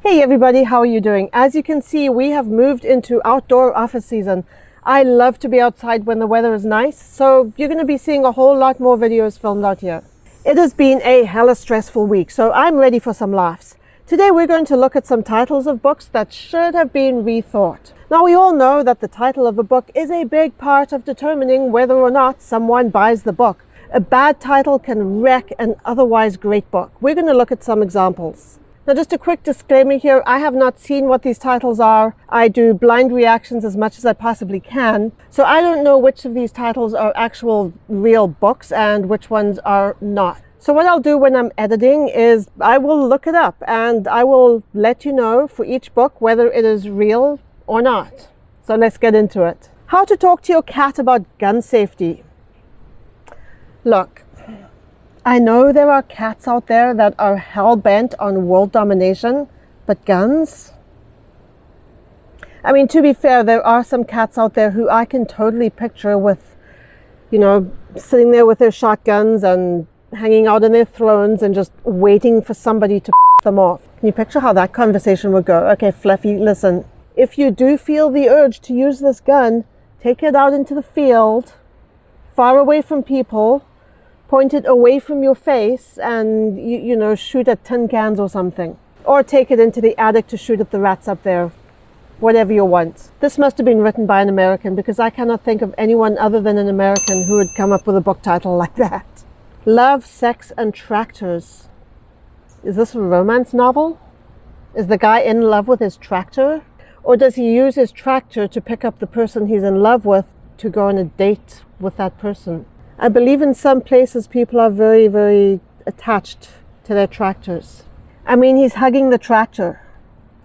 Hey everybody, how are you doing? As you can see, we have moved into outdoor office season. I love to be outside when the weather is nice, so you're going to be seeing a whole lot more videos filmed out here. It has been a hella stressful week, so I'm ready for some laughs. Today we're going to look at some titles of books that should have been rethought. Now we all know that the title of a book is a big part of determining whether or not someone buys the book. A bad title can wreck an otherwise great book. We're going to look at some examples. Now just a quick disclaimer here, I have not seen what these titles are. I do blind reactions as much as I possibly can. So I don't know which of these titles are actual real books and which ones are not. So what I'll do when I'm editing is I will look it up and I will let you know for each book whether it is real or not. So let's get into it. How to talk to your cat about gun safety. Look. I know there are cats out there that are hell-bent on world domination, but guns? I mean, to be fair, there are some cats out there who I can totally picture with, sitting there with their shotguns and hanging out in their thrones and just waiting for somebody to them off. Can you picture how that conversation would go? Okay, Fluffy, listen. If you do feel the urge to use this gun, take it out into the field, far away from people, point it away from your face and, shoot at tin cans or something. Or take it into the attic to shoot at the rats up there. Whatever you want. This must have been written by an American because I cannot think of anyone other than an American who would come up with a book title like that. Love, Sex and Tractors. Is this a romance novel? Is the guy in love with his tractor? Or does he use his tractor to pick up the person he's in love with to go on a date with that person? I believe in some places people are very, very attached to their tractors. I mean, he's hugging the tractor.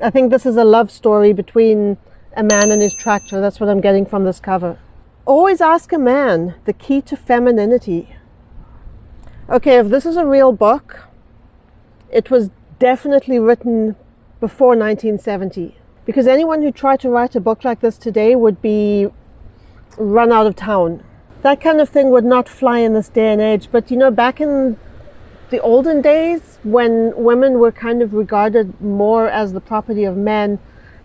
I think this is a love story between a man and his tractor. That's what I'm getting from this cover. Always ask a man, the key to femininity. Okay, if this is a real book, it was definitely written before 1970. Because anyone who tried to write a book like this today would be run out of town. That kind of thing would not fly in this day and age. But back in the olden days, when women were kind of regarded more as the property of men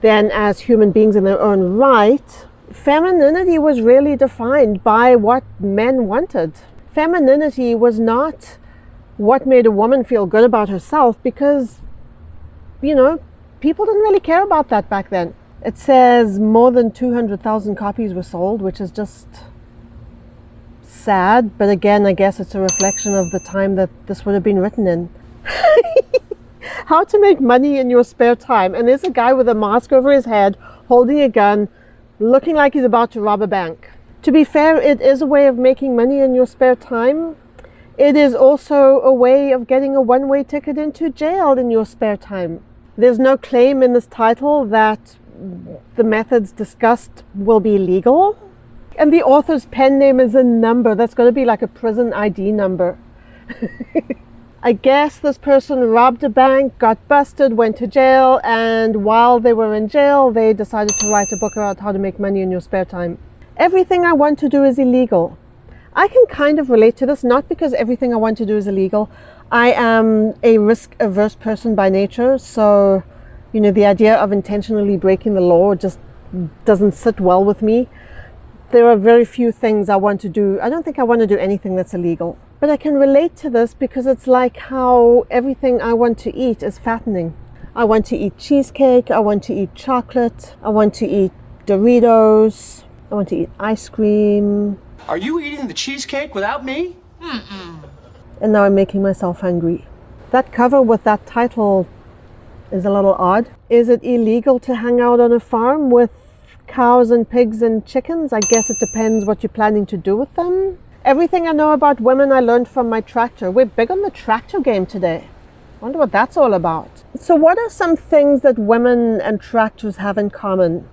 than as human beings in their own right, femininity was really defined by what men wanted. Femininity was not what made a woman feel good about herself because, people didn't really care about that back then. It says more than 200,000 copies were sold, which is just sad, but again, I guess it's a reflection of the time that this would have been written in. How to make money in your spare time. And there's a guy with a mask over his head, holding a gun, looking like he's about to rob a bank. To be fair, it is a way of making money in your spare time. It is also a way of getting a one-way ticket into jail in your spare time. There's no claim in this title that the methods discussed will be legal. And the author's pen name is a number. That's going to be like a prison ID number. I guess this person robbed a bank, got busted, went to jail, and while they were in jail, they decided to write a book about how to make money in your spare time. Everything I want to do is illegal. I can kind of relate to this, not because everything I want to do is illegal. I am a risk-averse person by nature, so, the idea of intentionally breaking the law just doesn't sit well with me. There are very few things I want to do. I don't think I want to do anything that's illegal. But I can relate to this because it's like how everything I want to eat is fattening. I want to eat cheesecake. I want to eat chocolate. I want to eat Doritos. I want to eat ice cream. Are you eating the cheesecake without me? And now I'm making myself hungry. That cover with that title is a little odd. Is it illegal to hang out on a farm with cows and pigs and chickens? I guess it depends what you're planning to do with them. Everything I know about women I learned from my tractor. We're big on the tractor game today. I wonder what that's all about. So what are some things that women and tractors have in common?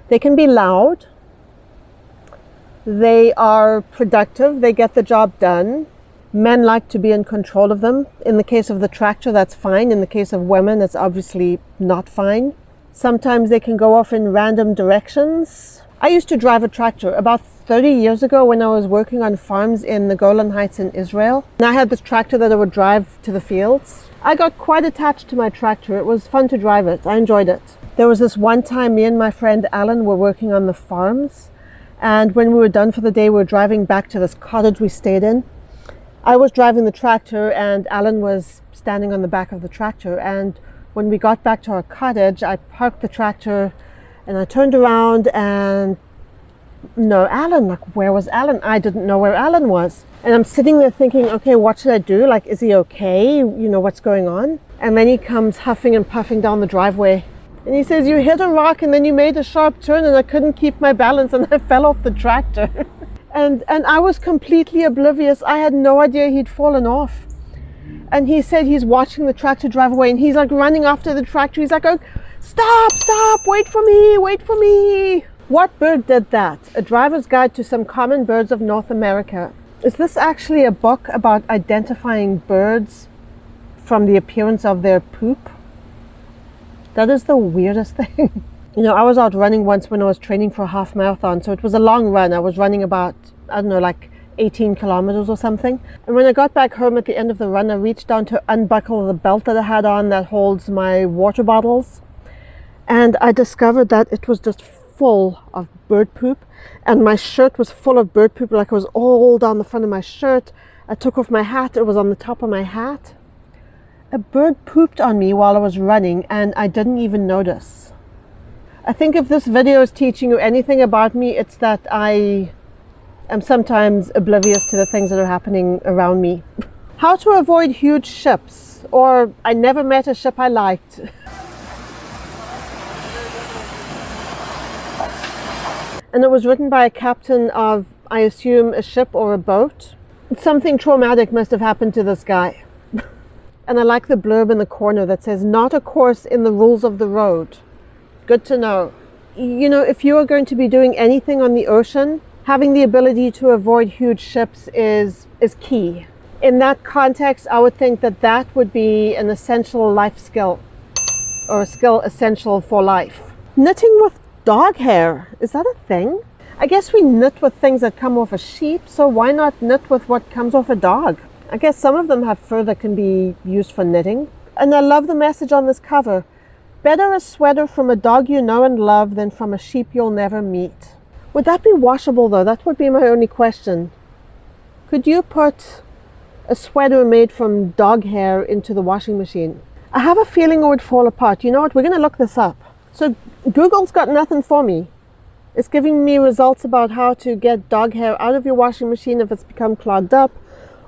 They can be loud. They are productive. They get the job done. Men like to be in control of them. In the case of the tractor, that's fine. In the case of women, it's obviously not fine. Sometimes they can go off in random directions. I used to drive a tractor about 30 years ago when I was working on farms in the Golan Heights in Israel. And I had this tractor that I would drive to the fields. I got quite attached to my tractor. It was fun to drive it. I enjoyed it. There was this one time me and my friend Alan were working on the farms. And when we were done for the day, we were driving back to this cottage we stayed in. I was driving the tractor and Alan was standing on the back of the tractor. And when we got back to our cottage, I parked the tractor and I turned around and no Alan, like where was Alan? I didn't know where Alan was. And I'm sitting there thinking, okay, what should I do? Like, is he okay? You know, what's going on? And then he comes huffing and puffing down the driveway. And he says, you hit a rock and then you made a sharp turn and I couldn't keep my balance and I fell off the tractor. and I was completely oblivious. I had no idea he'd fallen off. And he said he's watching the tractor drive away and he's like running after the tractor. He's like, oh, stop, wait for me. What bird did that? A Driver's Guide to Some Common Birds of North America. Is this actually a book about identifying birds from the appearance of their poop? That is the weirdest thing. You know, I was out running once when I was training for a half marathon. So it was a long run. I was running about, I don't know, like 18 kilometers or something. And when I got back home at the end of the run, I reached down to unbuckle the belt that I had on that holds my water bottles. And I discovered that it was just full of bird poop. And my shirt was full of bird poop, like it was all down the front of my shirt. I took off my hat. It was on the top of my hat. A bird pooped on me while I was running and I didn't even notice. I think if this video is teaching you anything about me, it's that I am sometimes oblivious to the things that are happening around me. How to avoid huge ships, or I never met a ship I liked. And it was written by a captain of, I assume, a ship or a boat. Something traumatic must have happened to this guy. And I like the blurb in the corner that says, not a course in the rules of the road. Good to know. You know, if you are going to be doing anything on the ocean, having the ability to avoid huge ships is key. In that context, I would think that that would be an essential life skill, or a skill essential for life. Knitting with dog hair, is that a thing? I guess we knit with things that come off a sheep, so why not knit with what comes off a dog? I guess some of them have fur that can be used for knitting. And I love the message on this cover. Better a sweater from a dog you know and love than from a sheep you'll never meet. Would that be washable though? That would be my only question. Could you put a sweater made from dog hair into the washing machine? I have a feeling it would fall apart. You know what? We're going to look this up. So Google's got nothing for me. It's giving me results about how to get dog hair out of your washing machine if it's become clogged up,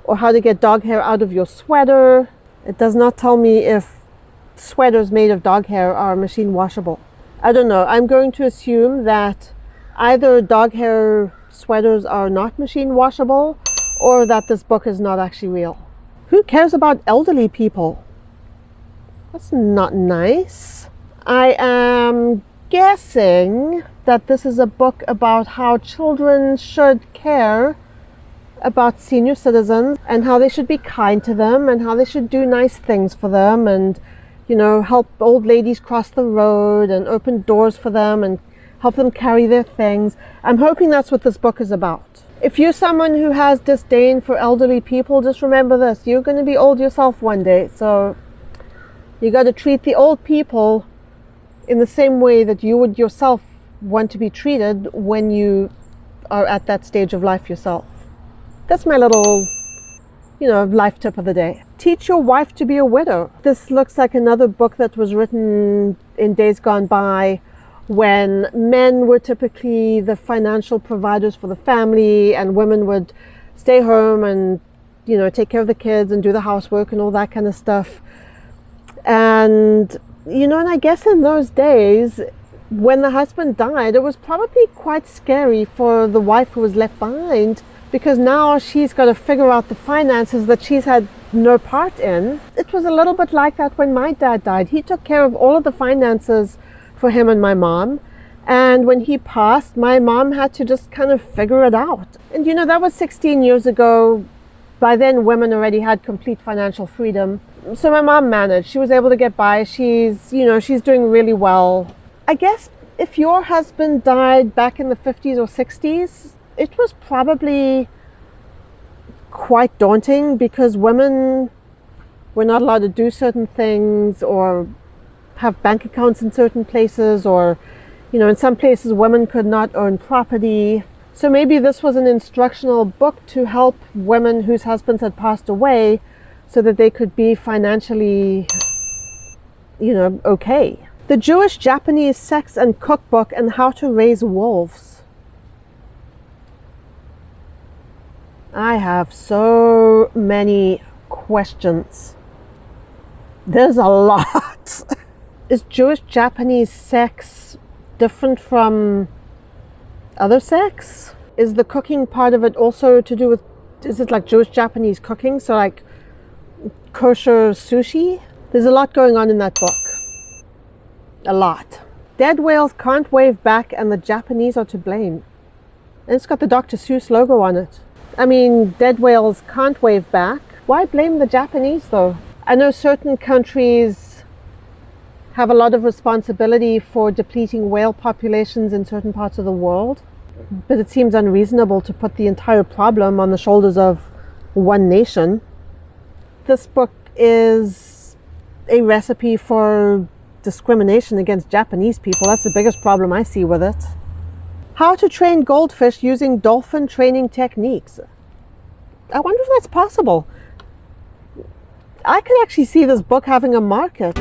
or how to get dog hair out of your sweater. It does not tell me if sweaters made of dog hair are machine washable. I don't know. I'm going to assume that either dog hair sweaters are not machine washable or that this book is not actually real. Who cares about elderly people? That's not nice. I am guessing that this is a book about how children should care about senior citizens and how they should be kind to them and how they should do nice things for them and, you know, help old ladies cross the road and open doors for them and help them carry their things. I'm hoping that's what this book is about. If you're someone who has disdain for elderly people, just remember this. You're going to be old yourself one day, so you got to treat the old people in the same way that you would yourself want to be treated when you are at that stage of life yourself. That's my little, life tip of the day. Teach your wife to be a widow. This looks like another book that was written in days gone by when men were typically the financial providers for the family and women would stay home and, take care of the kids and do the housework and all that kind of stuff. And, and I guess in those days, when the husband died, it was probably quite scary for the wife who was left behind, because now she's got to figure out the finances that she's had no part in. It was a little bit like that when my dad died. He took care of all of the finances for him and my mom. And when he passed, my mom had to just kind of figure it out. And that was 16 years ago. By then, women already had complete financial freedom. So my mom managed. She was able to get by. She's doing really well. I guess If your husband died back in the 50s or 60s, it was probably quite daunting because women were not allowed to do certain things or have bank accounts in certain places, or, you know, in some places women could not own property. So maybe this was an instructional book to help women whose husbands had passed away so that they could be financially, you know, okay. The Jewish Japanese Sex and Cookbook and How to Raise Wolves. I have so many questions. There's a lot. Is Jewish Japanese sex different from other sex? Is the cooking part of it also to do with, is it like Jewish Japanese cooking? So like kosher sushi? There's a lot going on in that book. A lot. Dead whales can't wave back and the Japanese are to blame. And it's got the Dr. Seuss logo on it. I mean, dead whales can't wave back. Why blame the Japanese though? I know certain countries have a lot of responsibility for depleting whale populations in certain parts of the world, but it seems unreasonable to put the entire problem on the shoulders of one nation. This book is a recipe for discrimination against Japanese people. That's the biggest problem I see with it. How to train goldfish using dolphin training techniques. I wonder if that's possible. I can actually see this book having a market.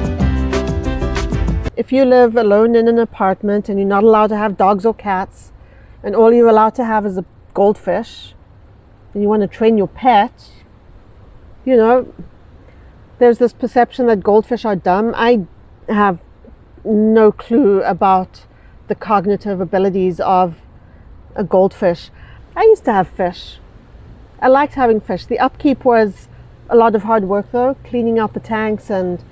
If you live alone in an apartment and you're not allowed to have dogs or cats, and all you're allowed to have is a goldfish, and you want to train your pet, you know, there's this perception that goldfish are dumb. I have no clue about the cognitive abilities of a goldfish. I used to have fish. I liked having fish. The upkeep was a lot of hard work though, cleaning out the tanks and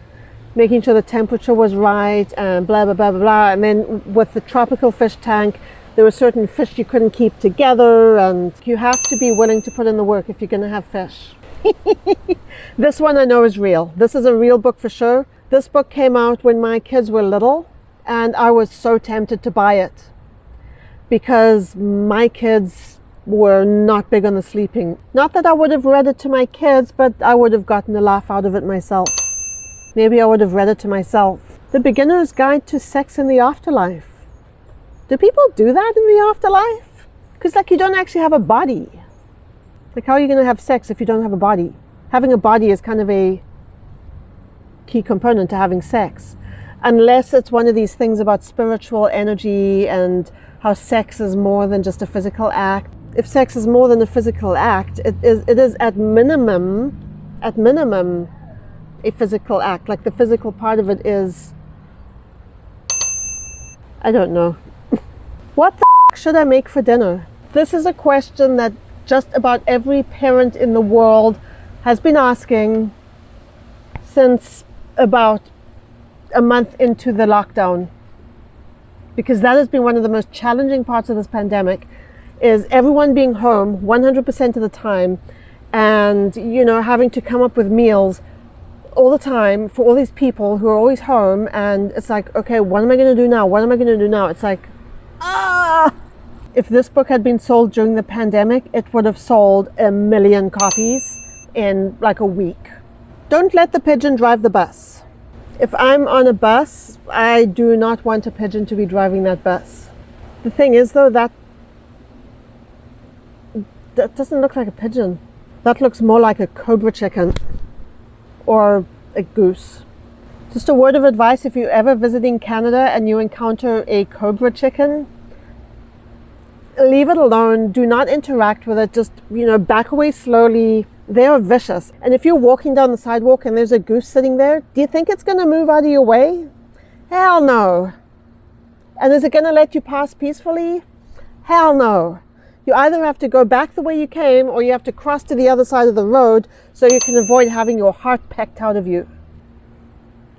making sure the temperature was right and blah, blah, blah, blah, blah. And then with the tropical fish tank, there were certain fish you couldn't keep together, and you have to be willing to put in the work if you're going to have fish. This one I know is real. This is a real book for sure. This book came out when my kids were little, and I was so tempted to buy it because my kids were not big on the sleeping. Not that I would have read it to my kids, but I would have gotten a laugh out of it myself. Maybe I would have read it to myself. The Beginner's Guide to Sex in the Afterlife. Do people do that in the afterlife? Because like you don't actually have a body. Like how are you going to have sex if you don't have a body? Having a body is kind of a key component to having sex. Unless it's one of these things about spiritual energy and how sex is more than just a physical act. If sex is more than a physical act, it is at minimum a physical act. Like the physical part of it is, I don't know. What the should I make for dinner? This is a question that just about every parent in the world has been asking since about a month into the lockdown, because that has been one of the most challenging parts of this pandemic, is everyone being home 100% of the time, and you know, having to come up with meals all the time for all these people who are always home. And it's like, okay, what am I going to do now? What am I going to do now? It's like, if this book had been sold during the pandemic, it would have sold 1 million copies in like a week. Don't let the pigeon drive the bus. If I'm on a bus, I do not want a pigeon to be driving that bus. The thing is though, that doesn't look like a pigeon. That looks more like a cobra chicken or a goose. Just a word of advice, if you're ever visiting Canada and you encounter a cobra chicken, leave it alone. Do not interact with it. Just, you know, back away slowly. They are vicious. And if you're walking down the sidewalk and there's a goose sitting there, do you think it's going to move out of your way? Hell no. And is it going to let you pass peacefully? Hell no. You either have to go back the way you came, or you have to cross to the other side of the road so you can avoid having your heart pecked out of you.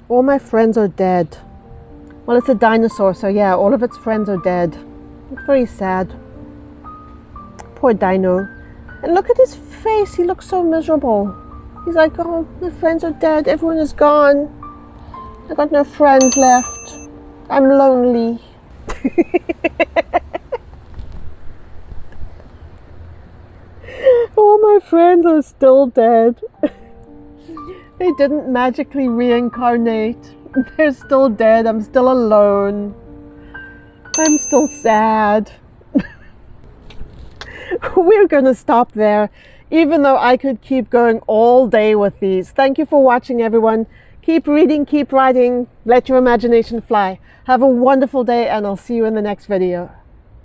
All my friends are dead. Well, it's a dinosaur, so yeah, all of its friends are dead. It's very sad. Poor dino. And look at his face. He looks so miserable. He's like, oh, my friends are dead. Everyone is gone. I got no friends left. I'm lonely. All my friends are still dead. They didn't magically reincarnate. They're still dead. I'm still alone. I'm still sad. We're going to stop there, even though I could keep going all day with these. Thank you for watching, everyone. Keep reading, keep writing. Let your imagination fly. Have a wonderful day, and I'll see you in the next video.